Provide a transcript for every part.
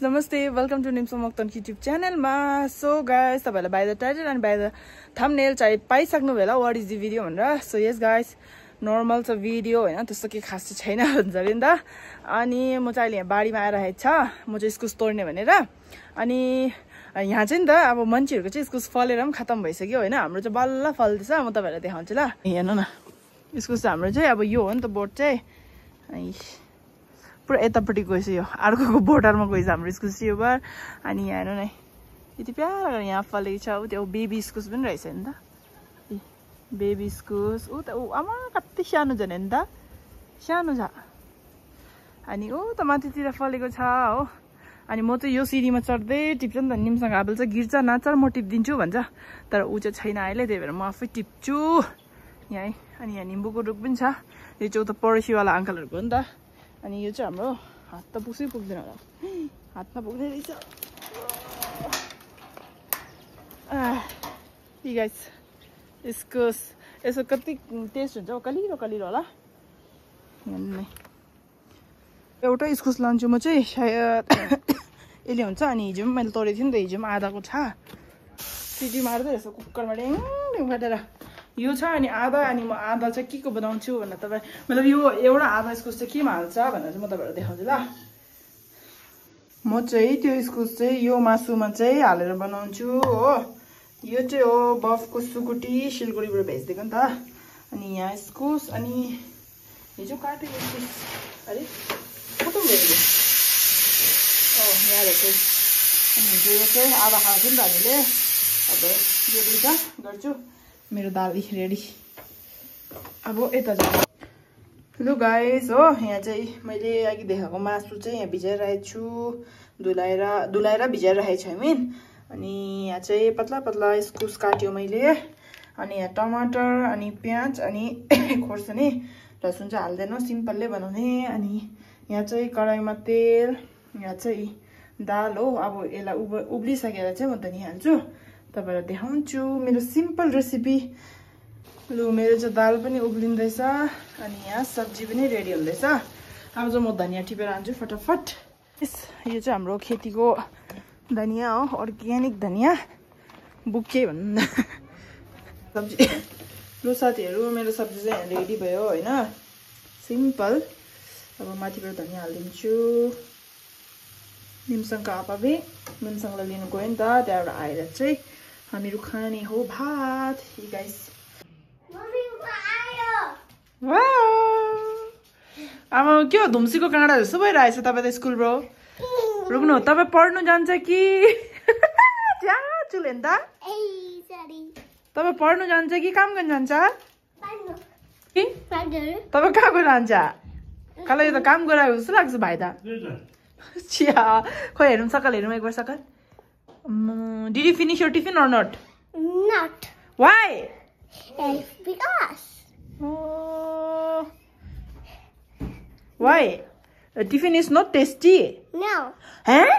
नमस्ते welcome to निम्सो मक्तन YouTube च्यानलमा so guys तपाईहरुलाई बाइ द टाइटल अनि बाइ द थम्बनेल चाहिँ पाइसक्नु भयो होला व्हाट इज द भिडियो भनेर सो यस गाइस नर्मल छ भिडियो हैन त्यस्तो के खास छैन भन्छ नि त अनि म चाहिँ अहिले यहाँ बारीमा आइरहेको छ म चाहिँ इस्कुस तोड्ने भनेर अनि यहाँ चाहिँ नि त अब मान्छेहरुको चाहिँ इस्कुस फलेर पनि खतम भइसक्यो हैन हाम्रो चाहिँ बल्ल फल्दैछ म तपाईहरुलाई देखाउँछु ल हेर्नु न इस्कुस हाम्रो चाहिँ अब यो हो नि त बोट चाहिँ पुरा यतापट्टि गएछ यो अर्कोको बोर्डरमा गएछ हाम्रो इस्कुस यो बार अनि यहाँ हेर्नु न यति प्यारो यहाँ फलेको छ उ त्यो बेबी इस्कुस पनि रहेछ नि त बेबी इस्कुस उ त उ आमा कति सानो छ नि त सानो छ अनि उ त माथितिर फलेको छ हो अनि म चाहिँ यो सिडीमा चढ्दै टिप्छ नि त निमसँग आबल चाहिँ गिर्छ नाचर म टिप्दिन्छु भन्छ तर उ चाहिँ छैन अहिले त्यही भएर म आफै टिप्छु यहाँ अनि यहाँ निम्बुको रुख पनि छ यो चाहिँ उता पडोसीवाला अङ्कलहरूको हो नि त अनि यो चाहिँ हाम्रो हात त पुग्दै पुग्दैन होला हातमा पुग्दै रहेछ यी गाइस इस्कुस यसो कति टेस्ट हुन्छ कलिलो कलिलो होला हेर्नु एउटा इस्कुस लान्छु म चाहिँ सायद यसले हुन्छ अनि हिजो पनि मैले तोडेको थिएँ नि त हिजो पनि आधाको छ सिटी मार्दै यसो कुकरमा ड्याङ काटेर यो छ अनि आधा अनि म आधा चाहिँ के को बनाउँछु भनेर तपाईँ मतलब यो एउटा आधा इस्कुस चाहिँ केमा हाल्छ भनेर चाहिँ म तपाईँहरूलाई देखाउँछु ल म चाहिँ त्यो इस्कुस चाहिँ यो मासुमा चाहिँ हालेर बनाउँछु हो यो चाहिँ हो बफको सुकुटी सिलगढीबाट भेजिदिएको नि त अनि यहाँ इस्कुस अनि हिजो काटेको इस्कुस अरे खतम भयो यहाँ रहेछ अनि हिजो यो चाहिँ आधा खाएको थियो नि त हामीले अब यो दुईवटा गर्छु मेरो दाल रेडी अब यता जाऊ लु गाइस हो यहाँ चाहिँ मैले अघि देखाएको मासु चाहिँ यहाँ भिजाइरहेको छु धुलाएर भिजाइरहेको छु आई अनि यहाँ चाहिँ पतला पतला इस्कुस काट्यो मैले अनि यहाँ टमाटर अनि प्याज अनि खोर्सानी लसुन चाहिँ हाल्दैन सिम्पलले बनाउने अनि यहाँ चाहिँ कराईमा तेल यहाँ चाहिँ दाल हो अब यसलाई उब्लिसकेर चाहिँ म धनिया हाल्छु तपाईहरुलाई देखाउँछु मेरो सिम्पल रेसिपी लु मेरो चाहिँ दाल पनि उब्लिँदैछ अनि यहाँ सब्जी पनि रेडी हुँदैछ अब चाहिँ म धनिया टिपेर आन्छु फटाफट यो चाहिँ हाम्रो खेतीको धनिया हो अर्ग्यानिक धनिया बुके भन्नु सब्जी लु साथीहरू मेरो सब्जी चाहिँ रेडी भयो होइन सिम्पल अब माथिबाट धनिया हालिदिन्छु निमसँगको आपाबे निमसँगलाई लिनु गयो नि त त्यहाँबाट आएर चाहिँ हामीहरू खाने हो भात गाइस आमा के हो धुम्सीको काँडा जस्तो भइरहेछ तपाईँ त स्कुल ब्रो रुक्नु तपाईँ पढ्नु जान्छ कि चुले नि त तपाईँ पढ्नु जान्छ कि काम गर्नु जान्छ तपाईँ कहाँ गएर जान्छ कल यो त काम गराएको जस्तो लाग्छ भाइ त चिया खोइ हेरौँ सकल हेरौँ एकबार सकल Did you finish your tiffin or not? Not. Why? Because. Oh. Why? The tiffin is not tasty. No. Huh?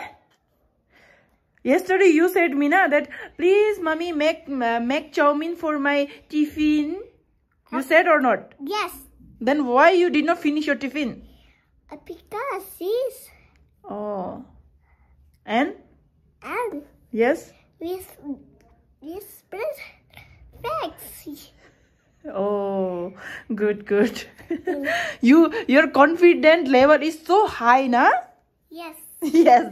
Yesterday you said me na that please mommy make chowmin for my tiffin. You said or not? Yes. Then why you did not finish your tiffin? Because sis. Oh. And? Yes. With facts. Oh, good. Your confident level is so high, na? Yes. Yes.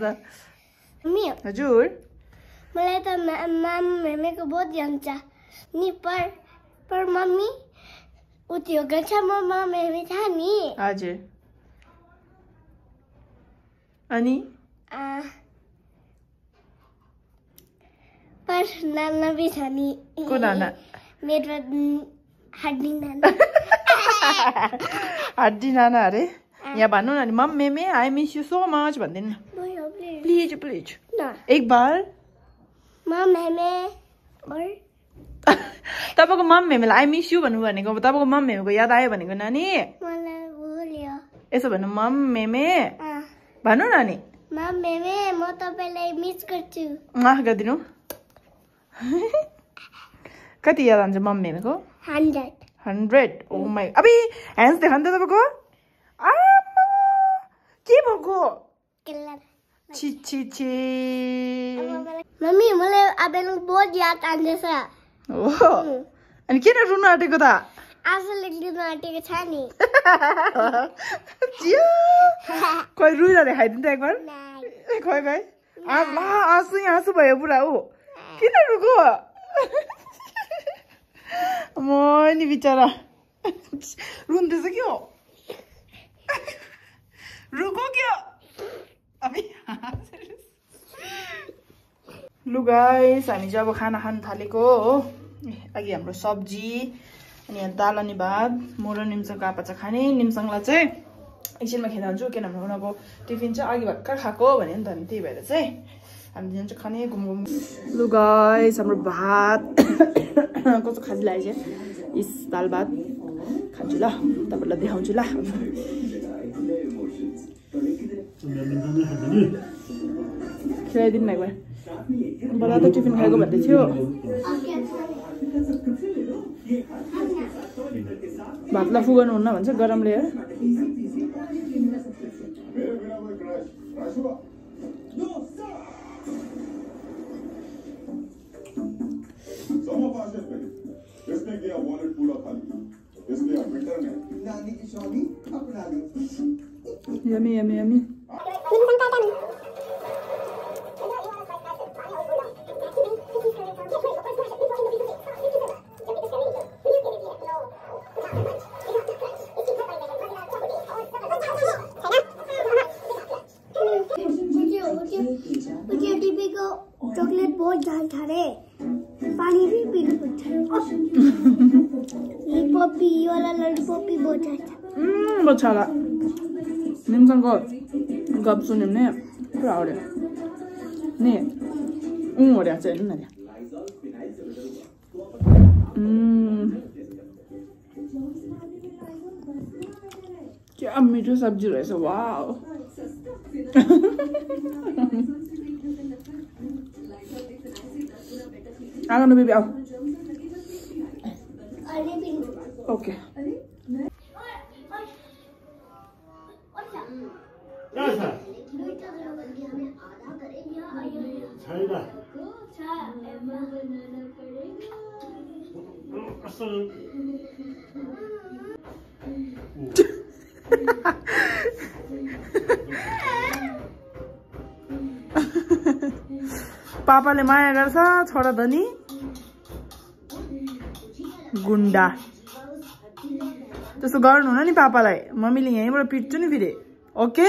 Me. हजुर. मलाई त मम्मीको बहुत ध्यान छ नि पर mummy उतियो गर्छ mummy छ नि हजुर. अनि पर नाना भी छ नि को नाना मेरो हड्डी नाना हड्डी नाना अरे यहाँ भन्नु न mummy I miss you so much भन्दिनु प्लिज एक बार मम्मी तपाईको मम्मीलाई आई मिस यू भन्नु भनेको तपाईको मम्मीको याद आयो भनेको नानी मलाई भुल्यो यसो भन्नु मम्मी भन्नु नानी मम्मी म तपाईलाई मिस गर्छु गरिदिनु कति याद आउँछ मम्मीको 100 ओ माई अबे ह्यान्ड्स देखाउनु त तपाईको के भएको छि छि छि मम्मी मलाई आबेनु बहुत याद आउँदैछ ओ अनि किन रुन आटेको त आज लेख्दिनु आटेको छ नि जियो कोही रुइरा देखाइदिन्छ एकबार नाइ खोइ खोइ आँसु भयो पुरा ऊ किन रुको म नि बिचरा रुन्दैछ के हो रुको क्या अबे लु गाइस हामी चाहिँ अब खाना खान थालेको हो अघि हाम्रो सब्जी अनि यहाँ दाल अनि भात म र निम्सङको आपा चाहिँ खाने निम्सङलाई चाहिँ एकछिनमा खेल्न जान्छु किनभने उनीहरूको टिफिन चाहिँ अघि भर्खर खाएको भने नि त अनि त्यही भएर चाहिँ हामी चाहिँ खाने घुम लु गाइस हाम्रो भात कस्तो खाजी लागेको छ इस दाल भात खान्छु ल तपाईँलाई देखाउँछु ल खिलाइदिनु न एकबार बला त टिफिन खाएको भन्दै थियो भातलाई फुगाउनु हुन्न भन्छ गरमले हेर यमी यमी यमी चॉकलेट बहुत जान था रे पानी भी पीना पड़ता लॉलीपॉप ये वाला लॉलीपॉप भी बहुत अच्छा बहुत छाला निम्सङको गफ सुन्यौँ नि पुरा आउँयो नि ओऱ्या चाहिँ हेर्नु न क्या मिठो सब्जी रहेछ वाउ आगो बेबी आऊ ओके पापाले माया गर्छ छोरा धनी गुन्डा त्यस्तो गर्नु हुन नि पापालाई मम्मीले यहीँबाट पिट्छु नि फेरि ओके